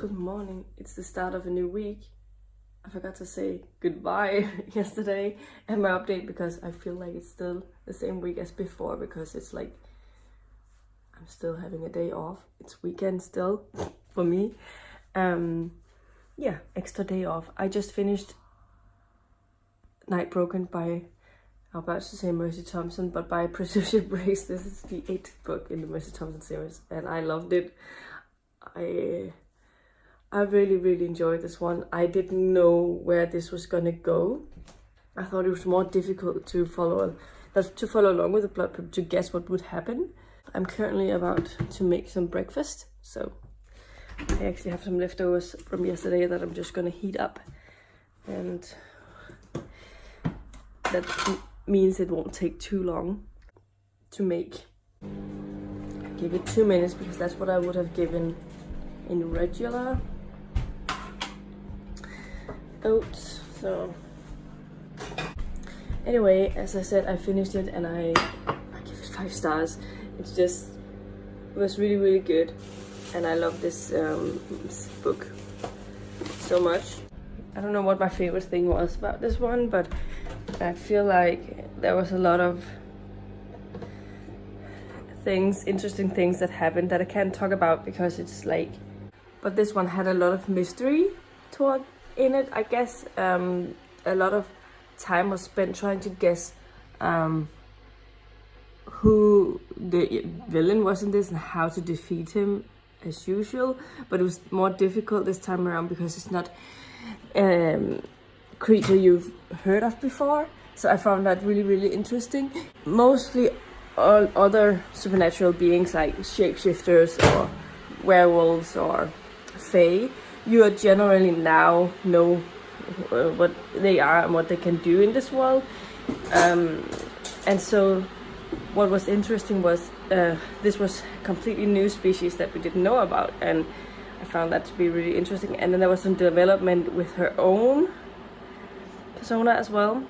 Good morning. It's the start of a new week. I forgot to say goodbye yesterday and my update because I feel like it's still the same week as before because it's like I'm still having a day off. It's weekend still for me. Yeah, extra day off. I just finished Night Broken by, I'm about to say Mercy Thompson, but by Patricia Briggs. This is the 8th book in the Mercy Thompson series and I loved it. I really enjoyed this one. I didn't know where this was gonna go. I thought it was more difficult to follow along with the plot, to guess what would happen. I'm currently about to make some breakfast, so I actually have some leftovers from yesterday that I'm just gonna heat up, and that means it won't take too long to make. I give it 2 minutes because that's what I would have given in regular oats. So anyway, as I said, I finished it and I give it 5 stars. It was really good, and I love this book so much. I don't know what my favorite thing was about this one, but I feel like there was a lot of interesting things that happened that I can't talk about because it's like, but this one had a lot of mystery in it, I guess. A lot of time was spent trying to guess who the villain was in this and how to defeat him as usual, but it was more difficult this time around because it's not creature you've heard of before, so I found that really interesting. Mostly all other supernatural beings like shapeshifters or werewolves or fae, you generally now know what they are and what they can do in this world. And so what was interesting was this was a completely new species that we didn't know about, and I found that to be really interesting. And then there was some development with her own persona as well,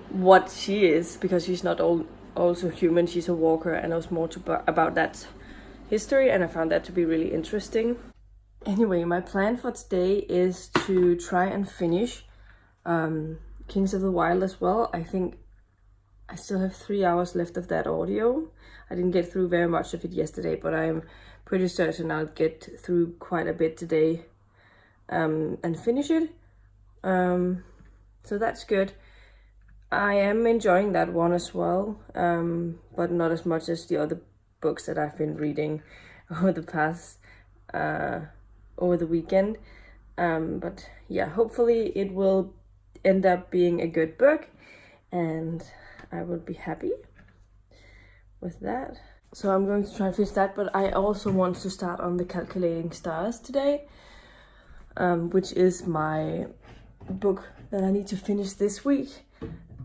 what she is, because she's not also human, she's a walker, and I was more about that history, and I found that to be really interesting. Anyway, my plan for today is to try and finish Kings of the Wyld as well. I think I still have 3 hours left of that audio. I didn't get through very much of it yesterday, but I'm pretty certain I'll get through quite a bit today and finish it. So that's good. I am enjoying that one as well, but not as much as the other books that I've been reading over the weekend. But yeah, hopefully it will end up being a good book and I will be happy with that. So I'm going to try and finish that, but I also want to start on the Calculating Stars today, which is my book that I need to finish this week.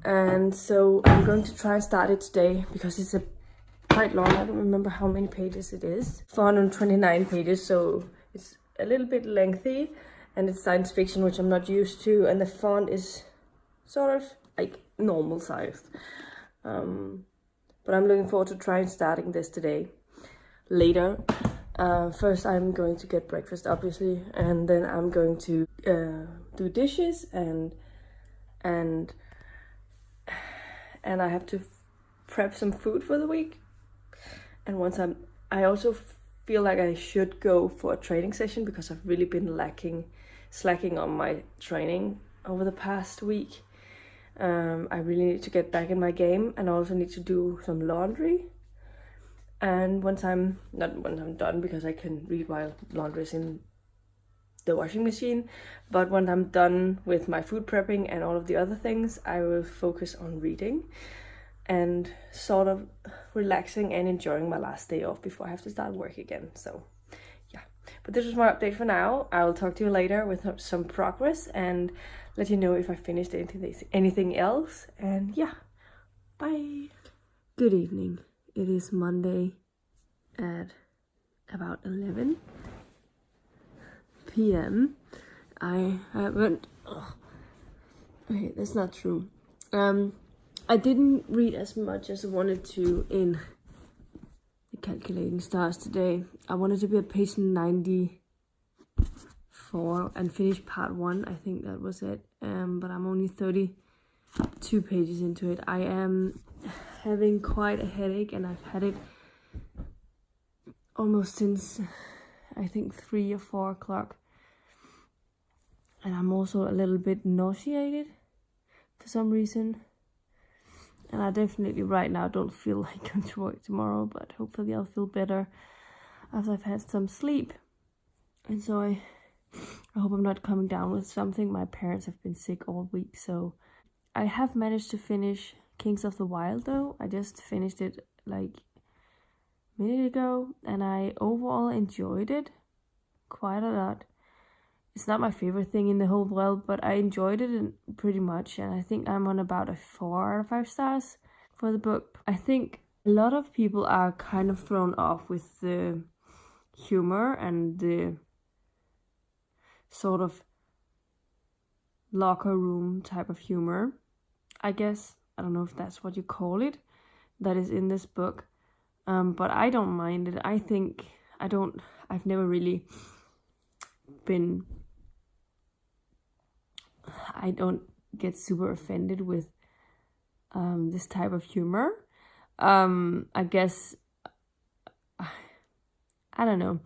And so I'm going to try and start it today because it's quite long. I don't remember how many pages it is. 429 pages, so it's a little bit lengthy, and it's science fiction, which I'm not used to, and the font is sort of like normal sized. But I'm looking forward to trying starting this today. Later, first I'm going to get breakfast, obviously, and then I'm going to do dishes and I have to prep some food for the week. And once I also feel like I should go for a training session because I've really been slacking on my training over the past week. I really need to get back in my game, and I also need to do some laundry. And once I'm done, because I can read while laundry is in the washing machine, but when I'm done with my food prepping and all of the other things, I will focus on reading and sort of relaxing and enjoying my last day off before I have to start work again. So yeah, but this was my update for now. I will talk to you later with some progress and let you know if I finished anything else. And yeah, bye. Good evening. It is Monday at about 11 p.m. I haven't... Okay, that's not true. I didn't read as much as I wanted to in the calculating stars today. I wanted to be at page 94 and finish part 1. I think that was it. But I'm only 32 pages into it. I am having quite a headache, and I've had it almost since I think 3 or 4 o'clock. And I'm also a little bit nauseated for some reason. And I definitely right now don't feel like going to work tomorrow, but hopefully I'll feel better after I've had some sleep. And so I hope I'm not coming down with something. My parents have been sick all week, so I have managed to finish Kings of the Wyld though. I just finished it like a minute ago, and I overall enjoyed it quite a lot. It's not my favorite thing in the whole world, but I enjoyed it pretty much, and I think I'm on about a 4 out of 5 stars for the book. I think a lot of people are kind of thrown off with the humor and the sort of locker room type of humor, I guess. I don't know if that's what you call it, that is in this book. But I don't mind it. I've never really been, I don't get super offended with this type of humor. I guess, I don't know.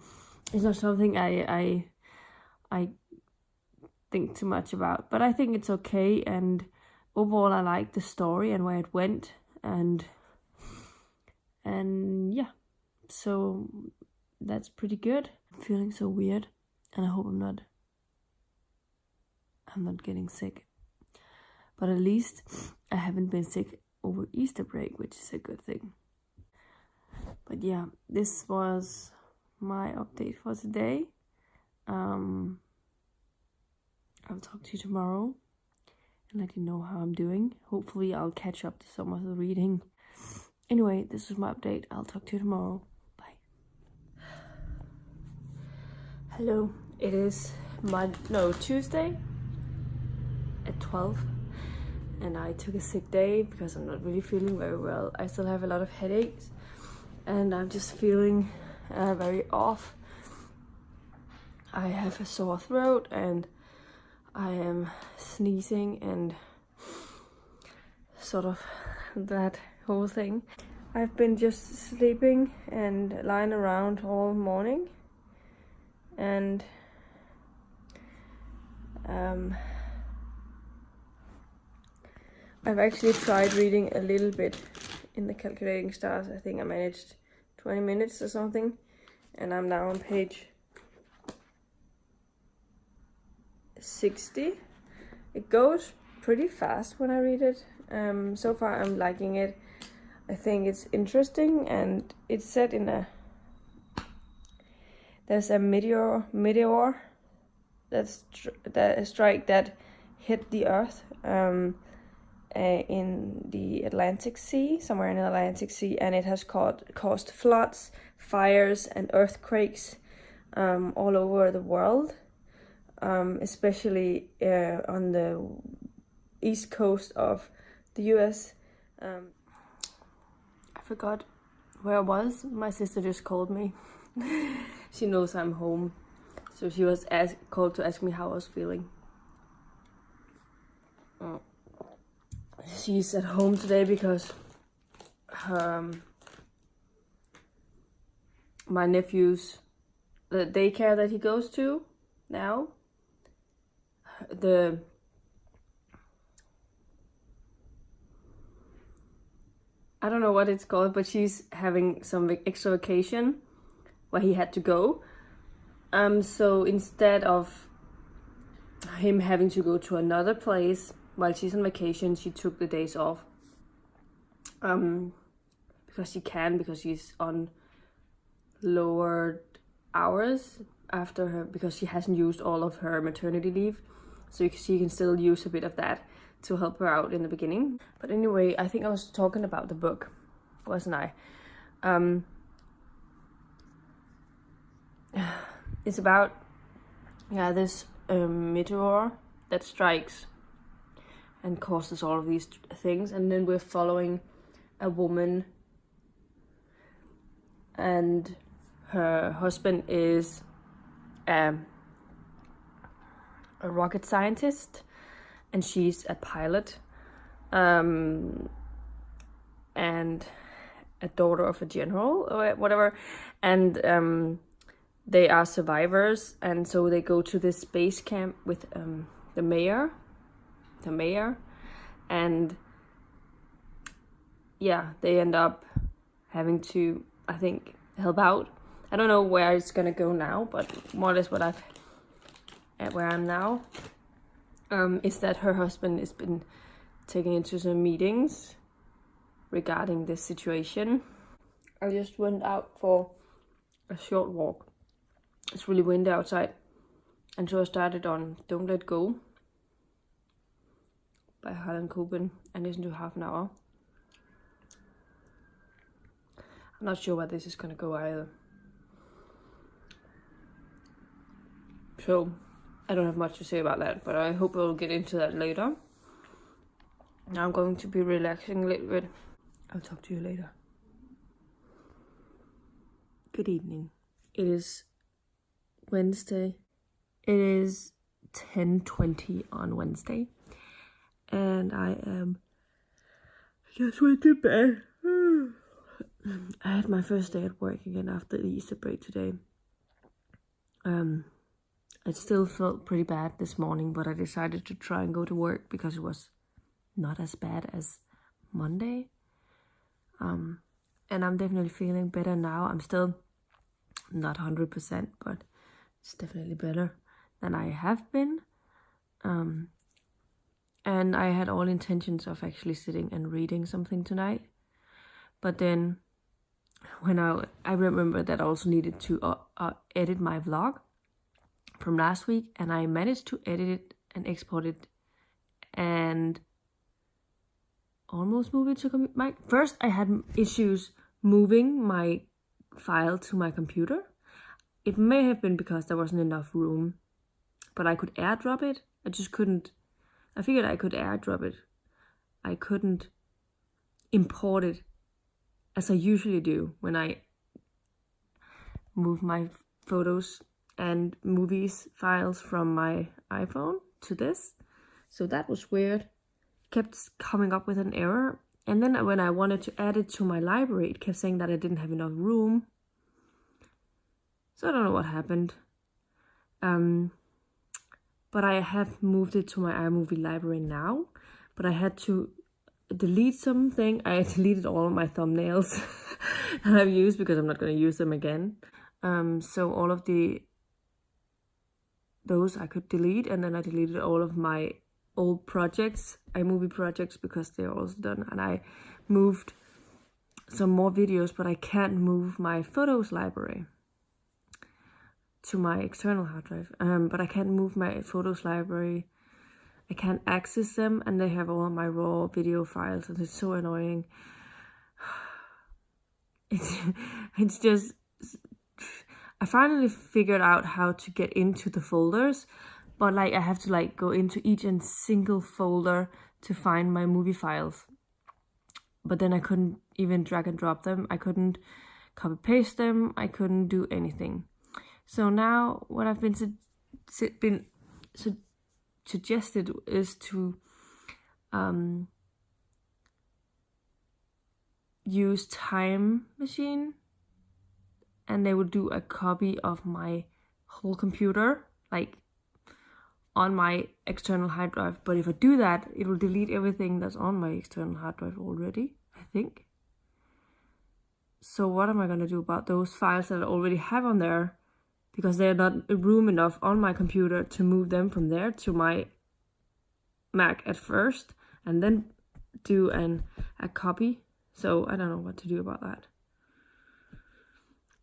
It's not something I think too much about, but I think it's okay, and overall I like the story and where it went, and yeah, so that's pretty good. I'm feeling so weird, and I hope I'm not getting sick, but at least I haven't been sick over Easter break, which is a good thing. But yeah, this was my update for today. I'll talk to you tomorrow and let you know how I'm doing. Hopefully I'll catch up to some of the reading. Anyway, this was my update. I'll talk to you tomorrow. Bye. Hello. It is Tuesday at 12. And I took a sick day because I'm not really feeling very well. I still have a lot of headaches, and I'm just feeling very off. I have a sore throat, and I am sneezing and sort of that whole thing. I've been just sleeping and lying around all morning, and I've actually tried reading a little bit in the Calculating Stars. I think I managed 20 minutes or something, and I'm now on page 60. It goes pretty fast when I read it. So far I'm liking it. I think it's interesting, and it's set in there's a meteor that's a strike that hit the earth in the Atlantic Sea, somewhere in the Atlantic Sea, and it has caused floods, fires, and earthquakes all over the world. Especially on the east coast of the US. I forgot where I was. My sister just called me. She knows I'm home, so she was called to ask me how I was feeling. She's at home today because my nephew's, the daycare that he goes to now, I don't know what it's called, but she's having some extra vacation where he had to go. So instead of him having to go to another place while she's on vacation, she took the days off. Because she's on lowered hours because she hasn't used all of her maternity leave. So she can still use a bit of that to help her out in the beginning. But anyway, I think I was talking about the book, wasn't I? It's about this meteor that strikes and causes all of these things, and then we're following a woman and her husband is a rocket scientist, and she's a pilot, and a daughter of a general or whatever, and they are survivors, and so they go to this space camp with the mayor, and yeah, they end up having to, I think, help out. I don't know where it's gonna go now, but more or less where I'm now, is that her husband has been taken into some meetings regarding this situation. I just went out for a short walk. It's really windy outside, and so I started on Don't Let Go by Harlan Coben and listened to half an hour. I'm not sure where this is gonna go either. So I don't have much to say about that, but I hope I'll get into that later. Now I'm going to be relaxing a little bit. I'll talk to you later. Good evening. It is Wednesday. It is 10:20 on Wednesday, and I just went to bed. I had my first day at work again after the Easter break today. I still felt pretty bad this morning, but I decided to try and go to work because it was not as bad as Monday. And I'm definitely feeling better now. I'm still not 100%, but it's definitely better than I have been. And I had all intentions of actually sitting and reading something tonight. But then when I remember that I also needed to edit my vlog from last week, and I managed to edit it and export it and almost move it to my... First, I had issues moving my file to my computer. It may have been because there wasn't enough room, but I could airdrop it. I just couldn't... I figured I could airdrop it. I couldn't import it as I usually do when I move my photos and movies files from my iPhone to this. So that was weird. Kept coming up with an error. And then when I wanted to add it to my library, it kept saying that I didn't have enough room. So I don't know what happened. But I have moved it to my iMovie library now. But I had to delete something. I deleted all of my thumbnails that I've used because I'm not going to use them again. So all of those I could delete, and then I deleted all of my old projects, iMovie projects, because they're also done. And I moved some more videos, but I can't move my photos library to my external hard drive. But I can't move my photos library. I can't access them, and they have all of my raw video files, and it's so annoying. It's just... I finally figured out how to get into the folders, but like I have to like go into each and single folder to find my movie files. But then I couldn't even drag and drop them. I couldn't copy paste them. I couldn't do anything. So now what I've been suggested is to use Time Machine, and they would do a copy of my whole computer, like on my external hard drive. But if I do that, it will delete everything that's on my external hard drive already, I think. So what am I going to do about those files that I already have on there? Because they're not room enough on my computer to move them from there to my Mac at first, and then do a copy. So I don't know what to do about that.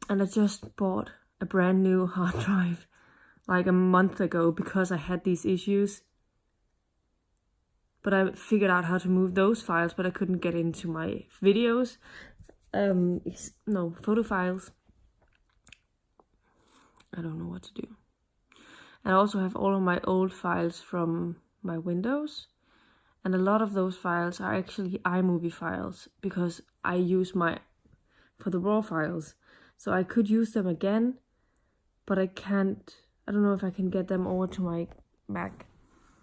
And I just bought a brand new hard drive like a month ago because I had these issues. But I figured out how to move those files, but I couldn't get into my videos. Photo files. I don't know what to do. And I also have all of my old files from my Windows. And a lot of those files are actually iMovie files, because I use my for the raw files. So I could use them again, but I can't. I don't know if I can get them over to my Mac.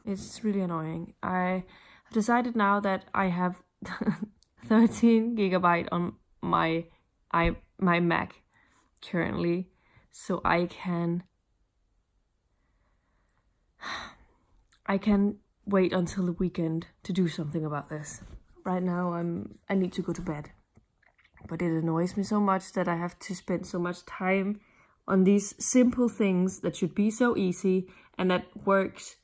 It's really annoying. I have decided now that I have 13 gigabyte on my Mac currently, so I can wait until the weekend to do something about this. Right now I need to go to bed, but it annoys me so much that I have to spend so much time on these simple things that should be so easy and that works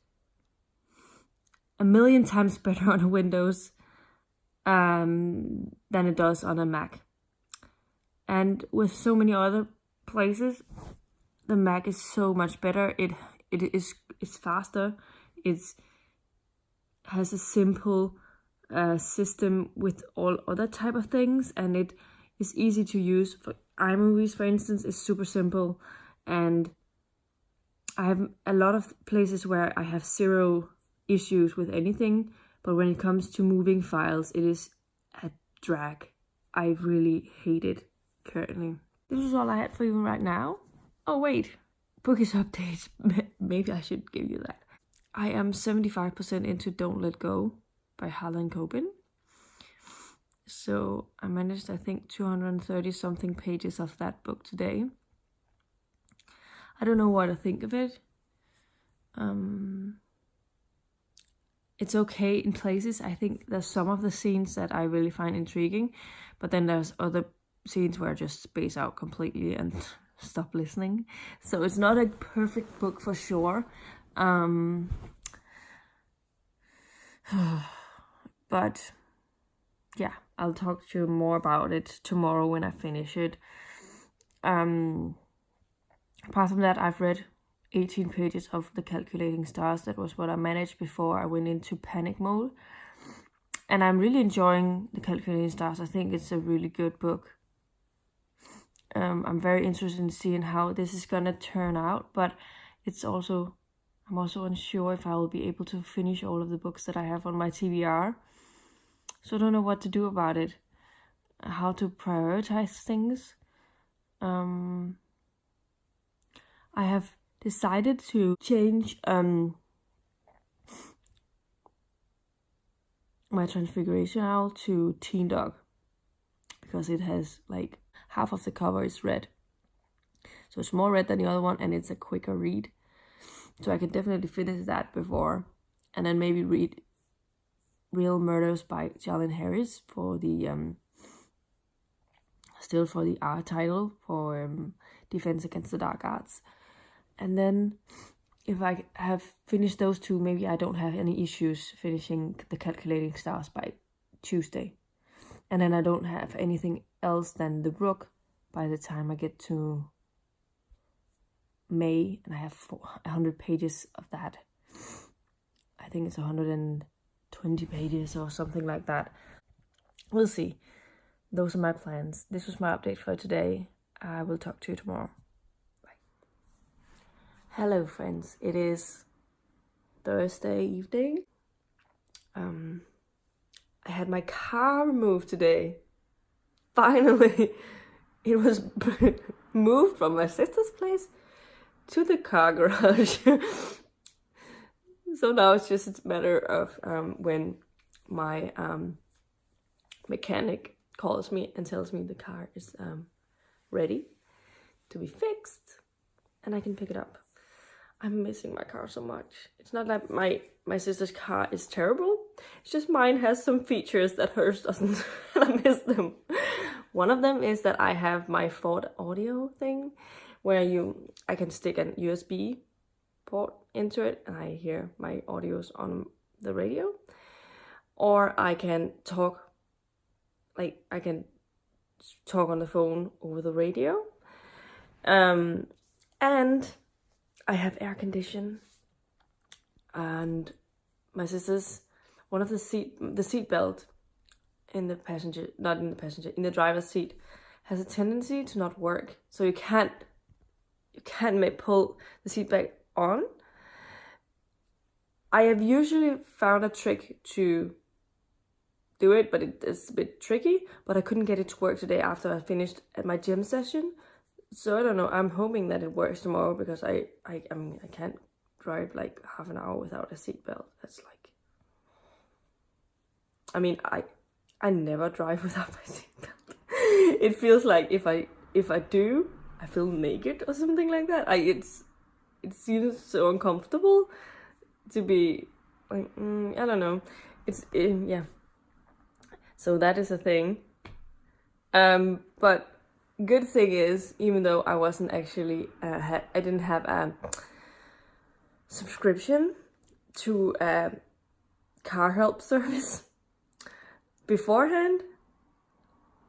a million times better on a Windows than it does on a Mac. And with so many other places, the Mac is so much better. It's faster. It's has a simple system with all other type of things, and it is easy to use. For iMovies, for instance, is super simple, and I have a lot of places where I have zero issues with anything, but when it comes to moving files, it is a drag. I really hate it currently. This is all I had for you right now. Oh wait, bookish update. Maybe I should give you that. I am 75% into Don't Let Go by Harlan Coben. So I managed, I think, 230 something pages of that book today. I don't know what to think of it. It's okay in places. I think there's some of the scenes that I really find intriguing, but then there's other scenes where I just space out completely and stop listening. So it's not a perfect book for sure. But yeah, I'll talk to you more about it tomorrow when I finish it. Apart from that, I've read 18 pages of The Calculating Stars. That was what I managed before I went into panic mode. And I'm really enjoying The Calculating Stars. I think it's a really good book. I'm very interested in seeing how this is gonna turn out, but I'm also unsure if I will be able to finish all of the books that I have on my TBR. So I don't know what to do about it. How to prioritize things. I have decided to change my Transfiguration Owl to Teen Dog, because it has like half of the cover is red. So it's more red than the other one, and it's a quicker read. So I can definitely finish that before, and then maybe read Real Murders by Charlene Harris for the still for the R title for Defense Against the Dark Arts. And then if I have finished those two, maybe I don't have any issues finishing The Calculating Stars by Tuesday. And then I don't have anything else than The Brook by the time I get to May, and I have 100 pages of that. I think it's 120 pages or something like that. We'll see. Those are my plans. This was my update for today. I will talk to you tomorrow. Bye. Hello friends, it is Thursday evening. I had my car removed today. Finally, it was moved from my sister's place to the car garage. So now it's just a matter of when my mechanic calls me and tells me the car is ready to be fixed and I can pick it up. I'm missing my car so much. It's not like my sister's car is terrible. It's just mine has some features that hers doesn't, and I miss them. One of them is that I have my Ford audio thing where I can stick an USB port into it and I hear my audios on the radio. Or I can talk, like I can talk on the phone over the radio. And I have air condition. And my sister's, one of the seat belt in the passenger, not in the passenger, in the driver's seat has a tendency to not work. So you can't pull the seat back on. I have usually found a trick to do it, but it's a bit tricky. But I couldn't get it to work today after I finished at my gym session. So I don't know. I'm hoping that it works tomorrow because I mean, I can't drive like half an hour without a seatbelt. That's like, I mean, I never drive without my seatbelt. It feels like if I do, I feel naked or something like that. It seems so uncomfortable to be like, I don't know. Yeah. So that is a thing. But good thing is, even though I wasn't actually, I didn't have a subscription to a car help service beforehand,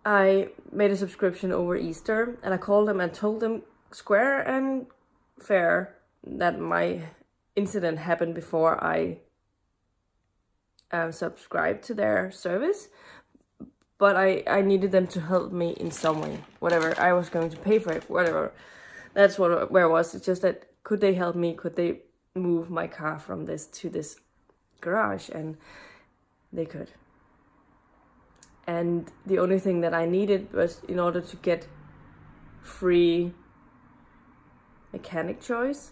I made a subscription over Easter, and I called them and told them square and fair that my incident happened before I subscribed to their service, but I needed them to help me in some way, whatever. I was going to pay for it, whatever. That's where it was. It's just that, could they help me? Could they move my car from this to this garage? And they could. And the only thing that I needed was, in order to get free mechanic choice,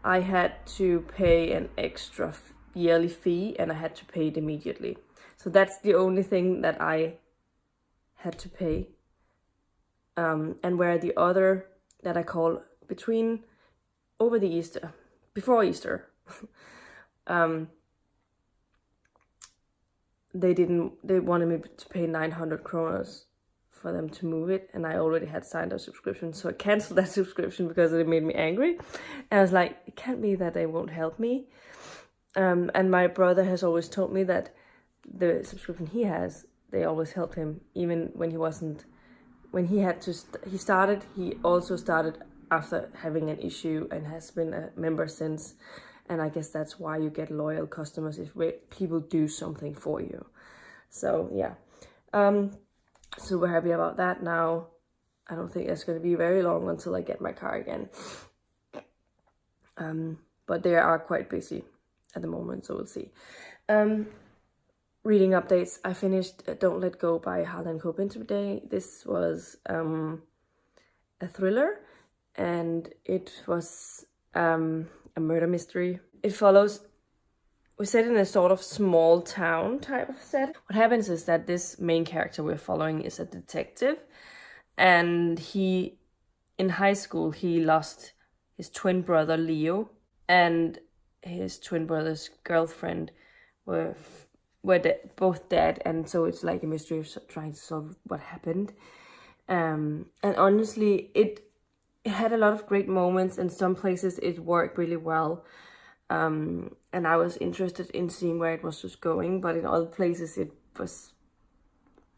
I had to pay an extra yearly fee, and I had to pay it immediately. So that's the only thing that I had to pay. And where the other that I call before Easter, they wanted me to pay 900 kroners for them to move it, and I already had signed a subscription, so I canceled that subscription because it made me angry. And I was like, it can't be that they won't help me. And my brother has always told me that the subscription he has, they always help him, even when he wasn't, when he had to, he also started after having an issue and has been a member since. And I guess that's why you get loyal customers, if people do something for you. So yeah, so we're happy about that now. I don't think it's going to be very long until I get my car again. But they are quite busy at the moment, so we'll see. Reading updates. I finished Don't Let Go by Harlan and Coben today. This was a thriller, and it was a murder mystery. It follows, we set in a sort of small town type of set. What happens is that this main character we're following is a detective, and he, in high school, he lost his twin brother Leo, and his twin brother's girlfriend were both dead, and so it's like a mystery of trying to solve what happened. And honestly, it had a lot of great moments. In some places it worked really well, and I was interested in seeing where it was just going, but in other places it was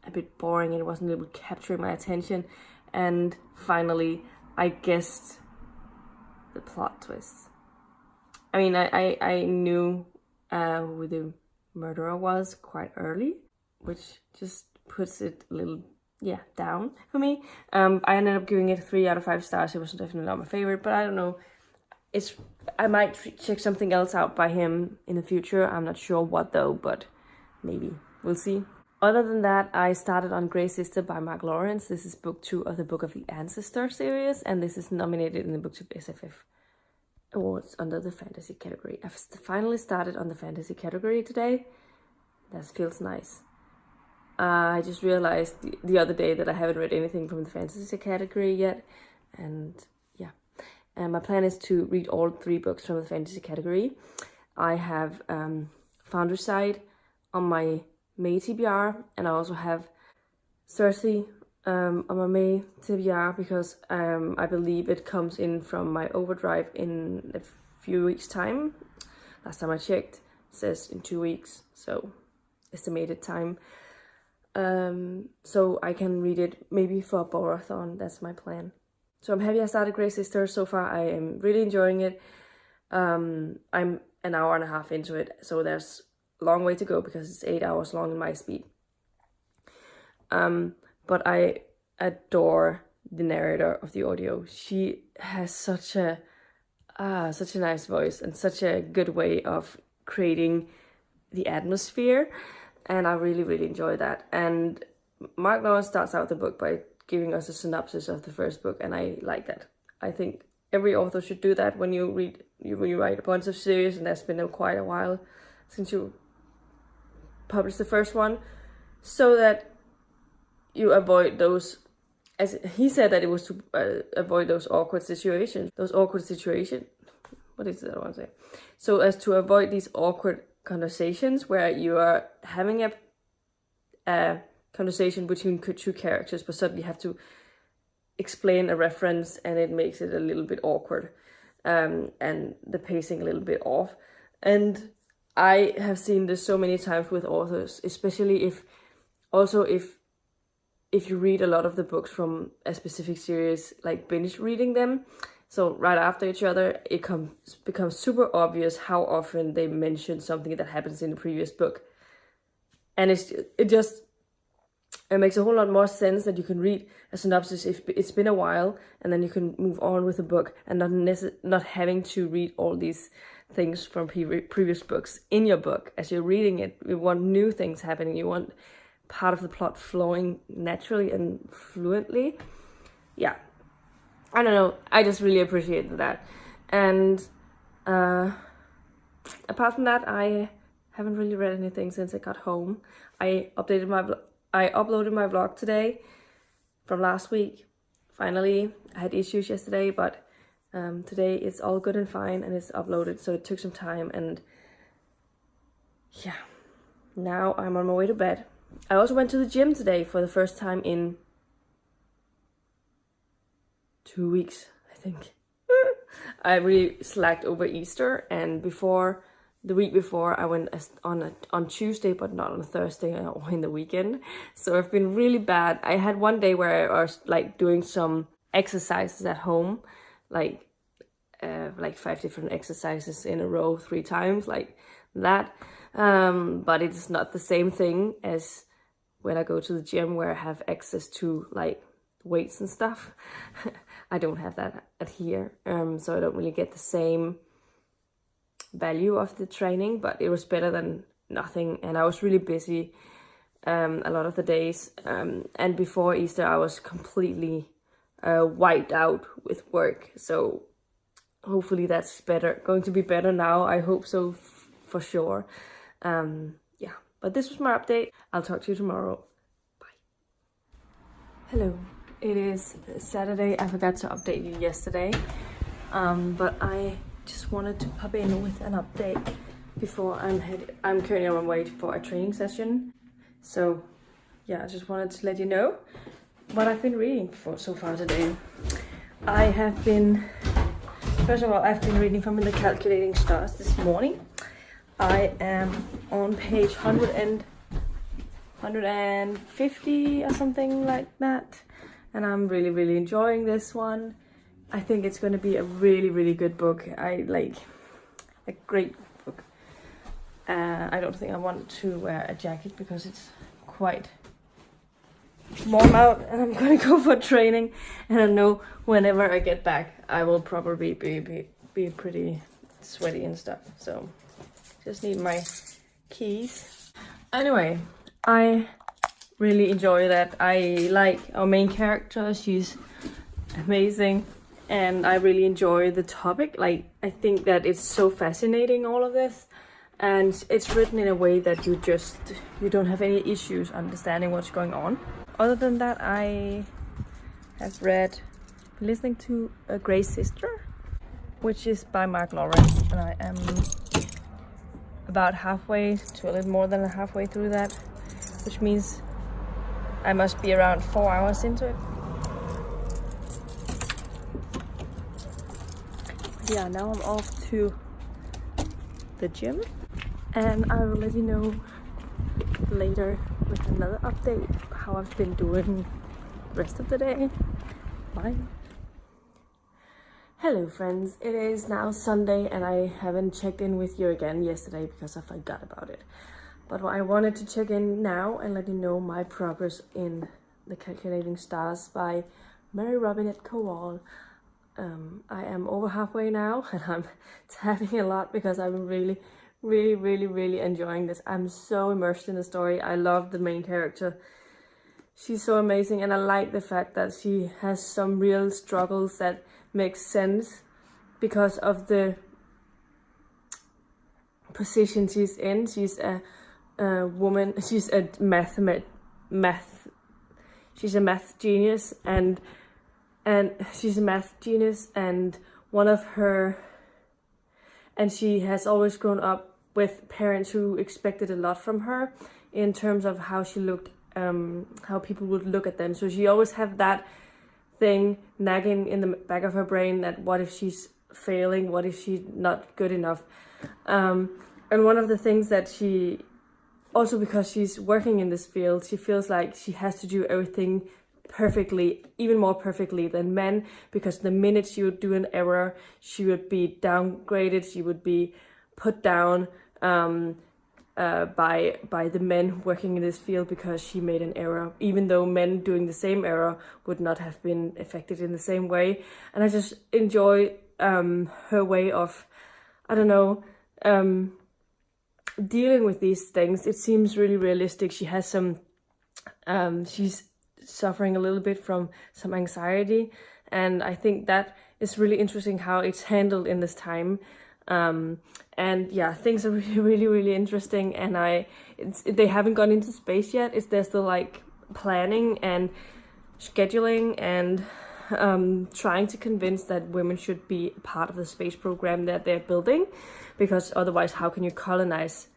a bit boring and it wasn't able to capture my attention. And finally I guessed the plot twist. I mean, I knew who the murderer was quite early, which just puts it a little down for me. I ended up giving it 3 out of 5 stars. It was definitely not my favorite, but I don't know. I might check something else out by him in the future. I'm not sure what though, but maybe. We'll see. Other than that, I started on Grey Sister by Mark Lawrence. This is book 2 of the Book of the Ancestor series, and this is nominated in the Booktubesff Awards under the fantasy category. I've finally started on the fantasy category today. That feels nice. I just realized the other day that I haven't read anything from the fantasy category yet, and my plan is to read all 3 books from the fantasy category. I have Founderside on my May TBR, and I also have Cersei on my May TBR, because I believe it comes in from my overdrive in a few weeks' time. Last time I checked, it says in 2 weeks, so estimated time. So I can read it maybe for a borathon. That's my plan. So I'm happy I started Grey Sister. So far I am really enjoying it. I'm an hour and a half into it, so there's a long way to go because it's 8 hours long in my speed. But I adore the narrator of the audio. She has such a nice voice and such a good way of creating the atmosphere and I really, really enjoy that. And Mark Lawrence starts out the book by giving us a synopsis of the first book, and I like that. I think every author should do that when you write a bunch of series, and that's been quite a while since you published the first one, so that you avoid those, as he said that it was to avoid those awkward situations. What is it I want to say? So as to avoid these awkward conversations where you are having a conversation between two characters, but suddenly you have to explain a reference, and it makes it a little bit awkward, and the pacing a little bit off. And I have seen this so many times with authors, especially if you read a lot of the books from a specific series, like binge reading them, so right after each other, it becomes super obvious how often they mention something that happens in the previous book. And it makes a whole lot more sense that you can read a synopsis if it's been a while, and then you can move on with the book and not having to read all these things from previous books in your book. As you're reading it, you want new things happening. You want part of the plot flowing naturally and fluently. Yeah. I don't know. I just really appreciate that. And apart from that, I haven't really read anything since I got home. I uploaded my vlog today from last week. Finally, I had issues yesterday, but today it's all good and fine, and it's uploaded, so it took some time. And yeah, now I'm on my way to bed. I also went to the gym today for the first time in 2 weeks, I think. I really slacked over Easter, and the week before I went on Tuesday, but not on Thursday or in the weekend. So I've been really bad. I had one day where I was like doing some exercises at home, like 5 different exercises in a row 3 times, like that. But it's not the same thing as when I go to the gym, where I have access to like weights and stuff. I don't have that at here, so I don't really get the same value of the training, but it was better than nothing. And I was really busy a lot of the days, and before Easter I was completely wiped out with work, so hopefully that's going to be better now. I hope so, for sure. Yeah, but this was my update. I'll talk to you tomorrow. Bye. Hello, it is Saturday. I forgot to update you yesterday, but I just wanted to pop in with an update before I'm currently on my way for a training session. So yeah, I just wanted to let you know what I've been reading so far today. First of all, I've been reading from the Calculating Stars this morning. I am on page 150 or something like that, and I'm really, really enjoying this one. I think it's going to be a really, really good book. I like a great book. I don't think I want to wear a jacket because it's quite warm out, and I'm going to go for training. And I know whenever I get back, I will probably be pretty sweaty and stuff. So just need my keys. Anyway, I really enjoy that. I like our main character. She's amazing. And I really enjoy the topic. Like, I think that it's so fascinating, all of this. And it's written in a way that you don't have any issues understanding what's going on. Other than that, I have listening to A Grey Sister, which is by Mark Lawrence. And I am about halfway to a little more than halfway through that, which means I must be around 4 hours into it. Yeah, now I'm off to the gym, and I will let you know later with another update how I've been doing the rest of the day. Bye. Hello friends, it is now Sunday, and I haven't checked in with you again yesterday because I forgot about it. But I wanted to check in now and let you know my progress in The Calculating Stars by Robinette Kowall. I am over halfway now, and I'm tapping a lot because I'm really, Really, really, really enjoying this. I'm so immersed in the story. I love the main character. She's so amazing, and I like the fact that she has some real struggles that make sense because of the position she's in. She's a woman. She's a she's a math genius, and she's a math genius, and one of her, and she has always grown up with parents who expected a lot from her in terms of how she looked, how people would look at them. So she always had that thing nagging in the back of her brain that what if she's failing, what if she's not good enough. And one of the things that she, also because she's working in this field, she feels like she has to do everything perfectly, even more perfectly than men, because the minute she would do an error, she would be downgraded, she would be put down by the men working in this field because she made an error, even though men doing the same error would not have been affected in the same way. And I just enjoy her way of, I don't know, dealing with these things. It seems really realistic. She has some, she's suffering a little bit from some anxiety, and I think that is really interesting how it's handled in this time. And yeah, things are really, really, really interesting, and they haven't gone into space yet. They're still like planning and scheduling and trying to convince that women should be part of the space program that they're building, because otherwise how can you colonize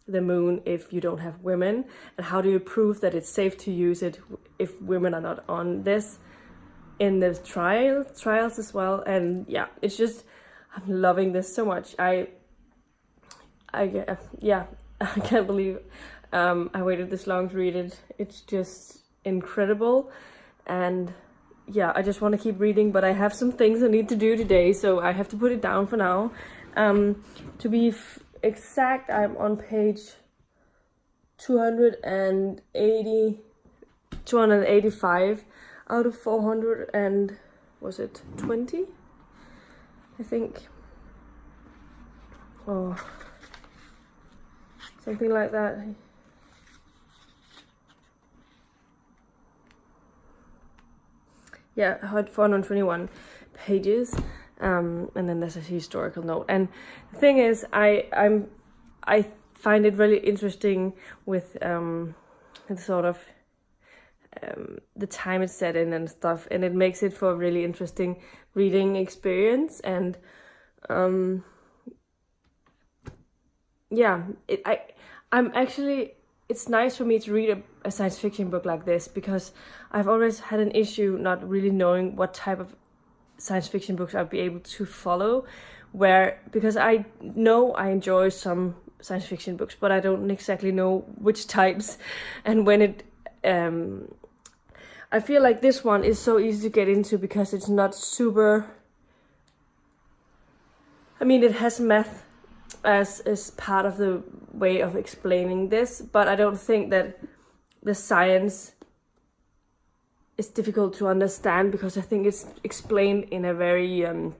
the moon if you don't have women, and how do you prove that it's safe to use it if women are not on this in the trials as well. And yeah, it's just, I'm loving this so much. I can't believe I waited this long to read it. It's just incredible, and yeah, I just want to keep reading, but I have some things I need to do today, so I have to put it down for now. To be exact, I'm on page 285 out of 400 and, was it 20? I think. Oh, something like that. Yeah, 421 pages. And then there's a historical note. And the thing is, I find it really interesting with the sort of the time it's set in and stuff, and it makes it for a really interesting reading experience. And yeah, I'm actually, it's nice for me to read a science fiction book like this, because I've always had an issue not really knowing what type of science fiction books I'd be able to follow, because I know I enjoy some science fiction books, but I don't exactly know which types. And when it I feel like this one is so easy to get into because it's not super, I mean, it has math as part of the way of explaining this, but I don't think that the science is difficult to understand, because I think it's explained in a very in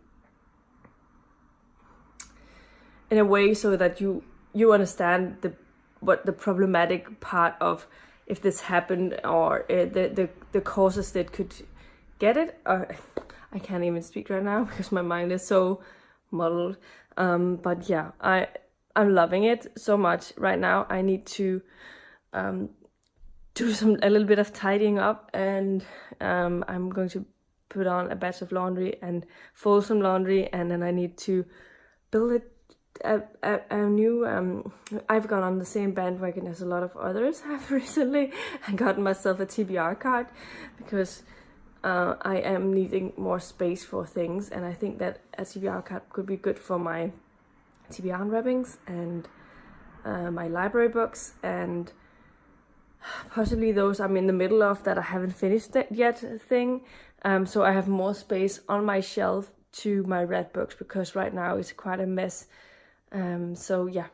a way so that you understand what the problematic part of if this happened, or the causes that could get it. Or I can't even speak right now because my mind is so muddled. But yeah, I'm loving it so much right now. I need to do a little bit of tidying up, and I'm going to put on a batch of laundry and fold some laundry, and then I need to build a new I've gone on the same bandwagon as a lot of others have recently and gotten myself a TBR card, because I am needing more space for things, and I think that a TBR card could be good for my TBR unwrappings and my library books, and possibly those I'm in the middle of that I haven't finished yet thing. So I have more space on my shelf to my read books, because right now it's quite a mess. So yeah,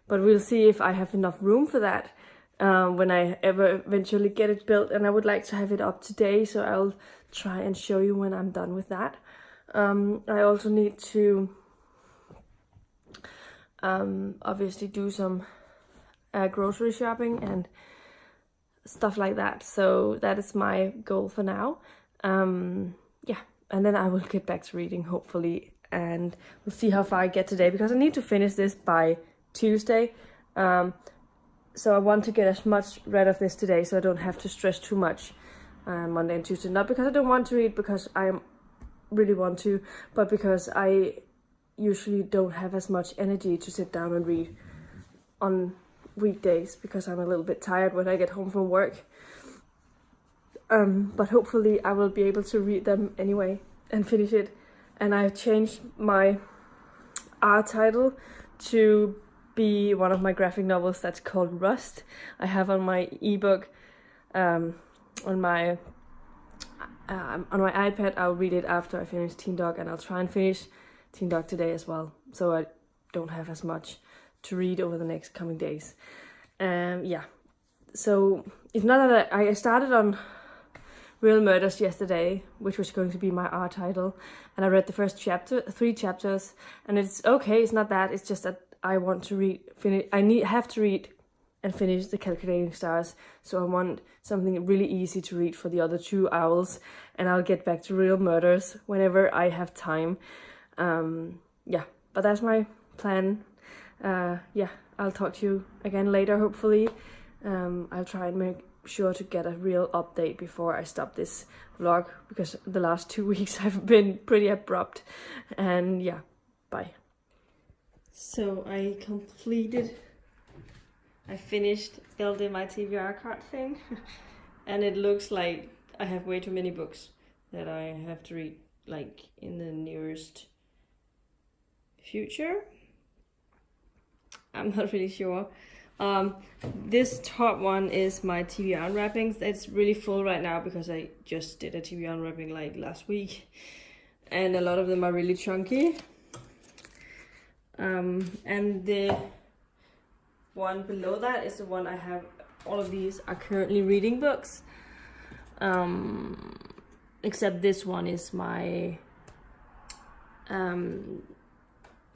but we'll see if I have enough room for that when I eventually get it built, and I would like to have it up today, so I'll try and show you when I'm done with that. I also need to obviously do some grocery shopping and stuff like that. So that is my goal for now. Yeah, and then I will get back to reading, hopefully, and we'll see how far I get today, because I need to finish this by Tuesday. So I want to get as much read of this today, so I don't have to stress too much Monday and Tuesday. Not because I don't want to read, because I really want to, but because I usually don't have as much energy to sit down and read on weekdays, because I'm a little bit tired when I get home from work. But hopefully I will be able to read them anyway and finish it. And I've changed my art title to be one of my graphic novels that's called Rust. I have on my ebook, on my iPad. I'll read it after I finish Teen Dog, and I'll try and finish Teen Dog today as well, so I don't have as much to read over the next coming days. Yeah, so it's not that I started on Real Murders yesterday, which was going to be my art title, and I read the first 3 chapters, and it's okay. It's not that. It's just that I want to have to read and finish The Calculating Stars, so I want something really easy to read for the other 2 owls, and I'll get back to Real Murders whenever I have time. Yeah, but that's my plan. Yeah, I'll talk to you again later, hopefully. I'll try and make sure to get a real update before I stop this vlog, because the last 2 weeks have been pretty abrupt. And yeah, bye. So I finished building my TBR card thing, and it looks like I have way too many books that I have to read, like, in the nearest future. I'm not really sure. This top one is my TBR unwrappings. It's really full right now because I just did a TBR unwrapping like last week, and a lot of them are really chunky. And the one below that is the one I have. All of these are currently reading books, except this one is my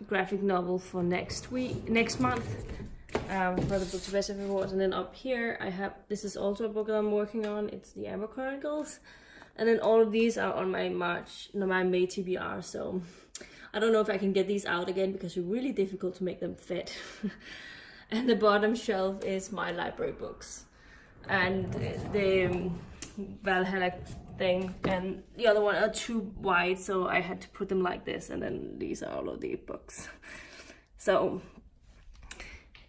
graphic novel for next month, for the Booktubesff Awards. And then up here I have, this is also a book that I'm working on. It's the Amber Chronicles, and then all of these are on my May TBR. So I don't know if I can get these out again, because it's really difficult to make them fit. And the bottom shelf is my library books, and the Valhalla thing and the other one are too wide, so I had to put them like this, and then these are all of the books. So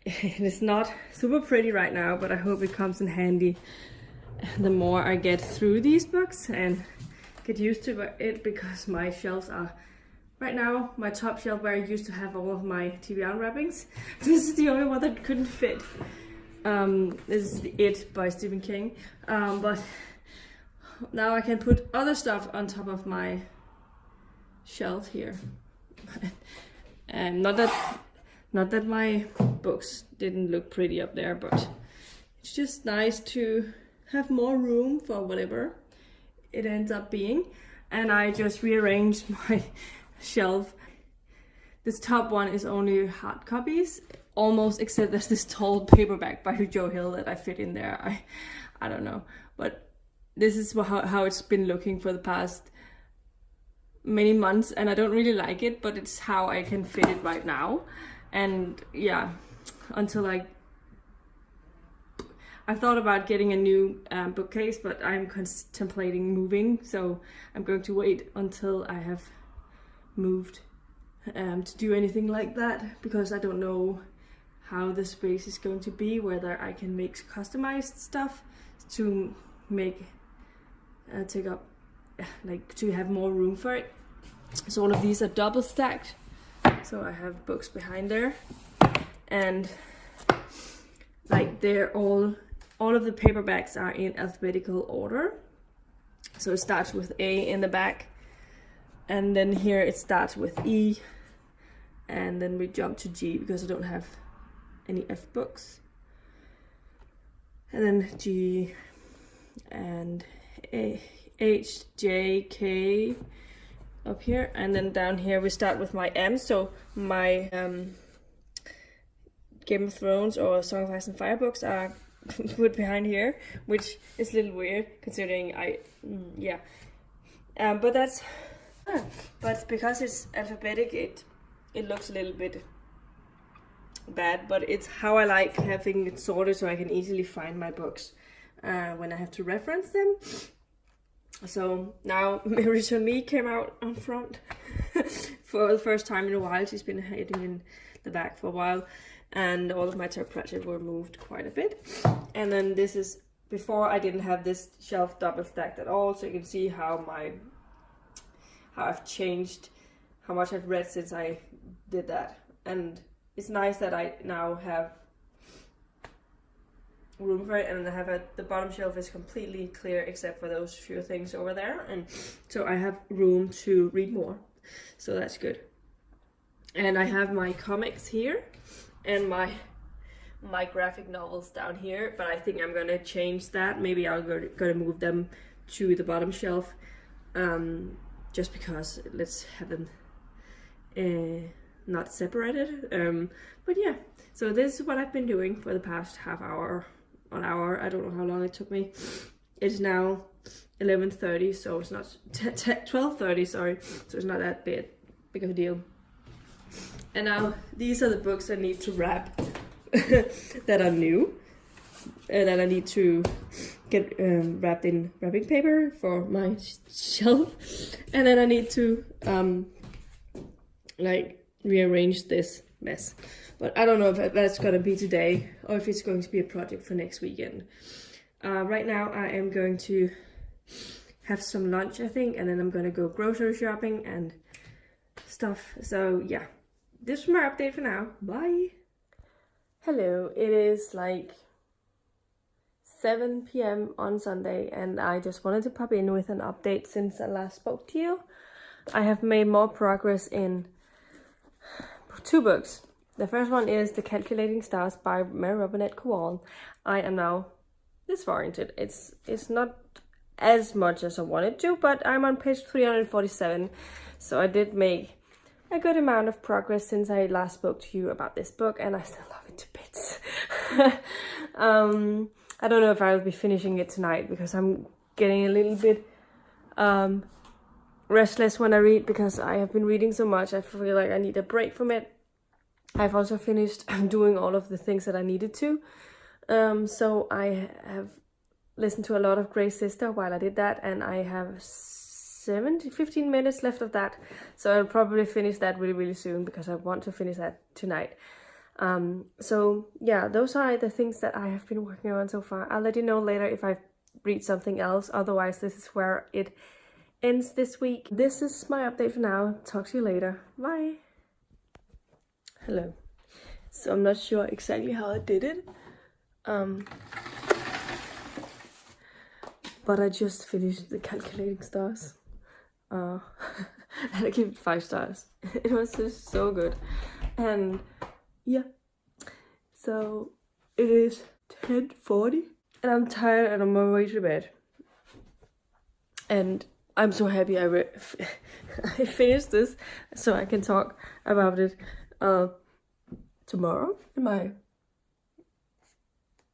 it is not super pretty right now, but I hope it comes in handy the more I get through these books and get used to it, because my shelves are right now, my top shelf where I used to have all of my TBR unwrappings, this is the only one that couldn't fit. This is It by Stephen King, but now I can put other stuff on top of my shelf here. And not that my books didn't look pretty up there, but it's just nice to have more room for whatever it ends up being. And I just rearranged my shelf. This top one is only hard copies, almost, except there's this tall paperback by Joe Hill that I fit in there. I don't know, but this is how it's been looking for the past many months, and I don't really like it, but it's how I can fit it right now. And yeah, until I thought about getting a new bookcase, but I'm contemplating moving, so I'm going to wait until I have moved to do anything like that, because I don't know how the space is going to be, whether I can make customized stuff to make take up, like, to have more room for it. So all of these are double stacked, so I have books behind there, and like they're all of the paperbacks are in alphabetical order. So it starts with A in the back, and then here it starts with E, and then we jump to G because I don't have any F books, and then G and A, H, J, K up here, and then down here we start with my M. So my Game of Thrones or Song of Ice and Fire books are put behind here, which is a little weird considering but that's but because it's alphabetic, it looks a little bit bad, but it's how I like having it sorted so I can easily find my books when I have to reference them. So now Mary to Me came out on front for the first time in a while. She's been hiding in the back for a while, and all of my Terry Pratchett were moved quite a bit. And then this is before I didn't have this shelf double stacked at all, so you can see how I've changed, how much I've read since I did that. And it's nice that I now have room for it, and I have the bottom shelf is completely clear except for those few things over there, and so I have room to read more, so that's good. And I have my comics here and my graphic novels down here, but I think I'm gonna change that. Maybe I'm gonna move them to the bottom shelf, just because let's have them not separated. But yeah, so this is what I've been doing for the past half hour, an hour. I don't know how long it took me. It's now 11:30, so it's not 12:30, sorry, so it's not that big of a deal. And now these are the books I need to wrap that are new, that I need to get wrapped in wrapping paper for my shelf, and then I need to like rearrange this mess. But I don't know if that's gonna be today or if it's going to be a project for next weekend. Right now I am going to have some lunch, I think, and then I'm gonna go grocery shopping and stuff. So yeah, this is my update for now. Bye. Hello, it is like 7 p.m. on Sunday, and I just wanted to pop in with an update since I last spoke to you. I have made more progress in 2 books. The first one is The Calculating Stars by Mary Robinette Kowall. I am now this far into it. It's not as much as I wanted to, but I'm on page 347, so I did make a good amount of progress since I last spoke to you about this book, and I still love it to bits. I don't know if I'll be finishing it tonight because I'm getting a little bit restless when I read, because I have been reading so much. I feel like I need a break from it. I've also finished doing all of the things that I needed to. So I have listened to a lot of Grey Sister while I did that, and I have 15 minutes left of that. So I'll probably finish that really, really soon because I want to finish that tonight. So yeah, those are the things that I have been working on so far. I'll let you know later if I read something else. Otherwise, this is where it ends this week. This is my update for now. Talk to you later. Bye. Hello. So I'm not sure exactly how I did it. But I just finished The Calculating Stars. And I give it 5 stars. It was just so good. And yeah. So it is 10:40 and I'm tired and I'm on my way to bed. And I'm so happy I finished this so I can talk about it tomorrow in my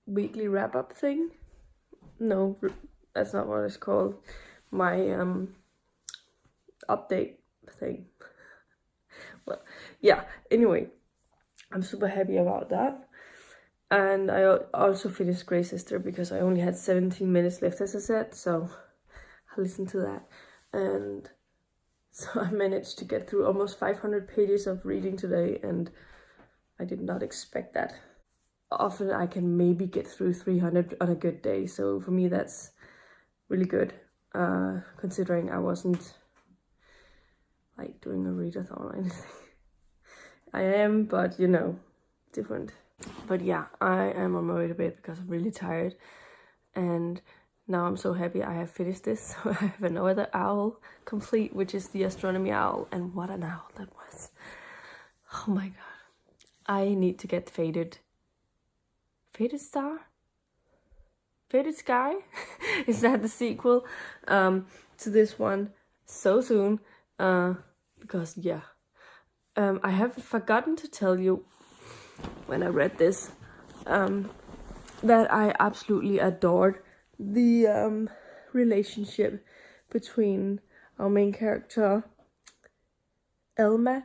weekly wrap-up thing. No, that's not what it's called. My update thing. Well, yeah, anyway, I'm super happy about that. And I also finished Grey Sister because I only had 17 minutes left, as I said, so I listened to that. And so I managed to get through almost 500 pages of reading today, and I did not expect that. Often I can maybe get through 300 on a good day, so for me that's really good, considering I wasn't like doing a readathon or anything. I am, but you know, different. But yeah, I am on my way to bed because I'm really tired, and now I'm so happy I have finished this. So I have another owl complete, which is the astronomy owl, and what an owl that was. Oh my god. I need to get Faded Star? Faded Sky? Is that the sequel to this one so soon? Because yeah, I have forgotten to tell you when I read this, that I absolutely adored the relationship between our main character Elma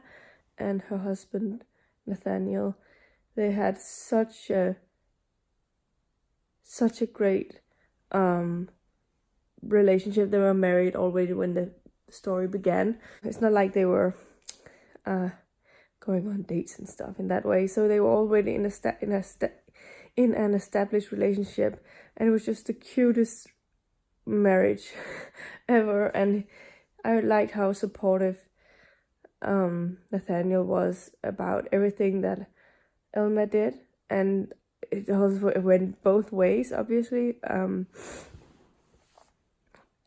and her husband Nathaniel. They had such a great relationship. They were married already when the story began. It's not like they were going on dates and stuff in that way. So they were already in an established relationship, and it was just the cutest marriage ever. And I liked how supportive Nathaniel was about everything that Elma did, and it also went both ways, obviously.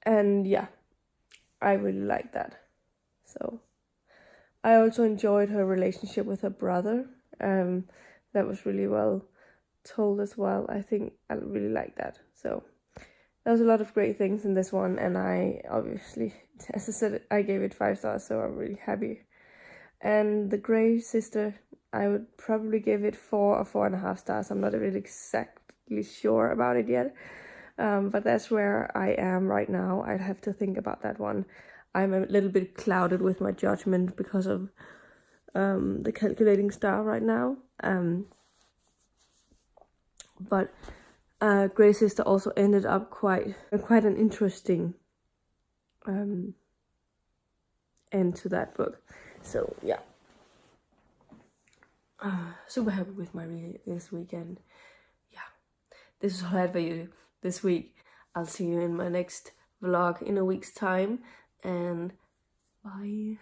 And yeah, I really liked that. So I also enjoyed her relationship with her brother. That was really well told as well. I think I really liked that. So there was a lot of great things in this one, and I obviously, as I said, I gave it 5 stars, so I'm really happy. And the Grey Sister, I would probably give it 4 or 4.5 stars. I'm not really exactly sure about it yet, but that's where I am right now. I'd have to think about that one. I'm a little bit clouded with my judgment because of the calculating star right now. But Grey Sister also ended up quite an interesting end to that book. So yeah, super happy with my reading this weekend. Yeah, this is all I had for you this week. I'll see you in my next vlog in a week's time, and bye.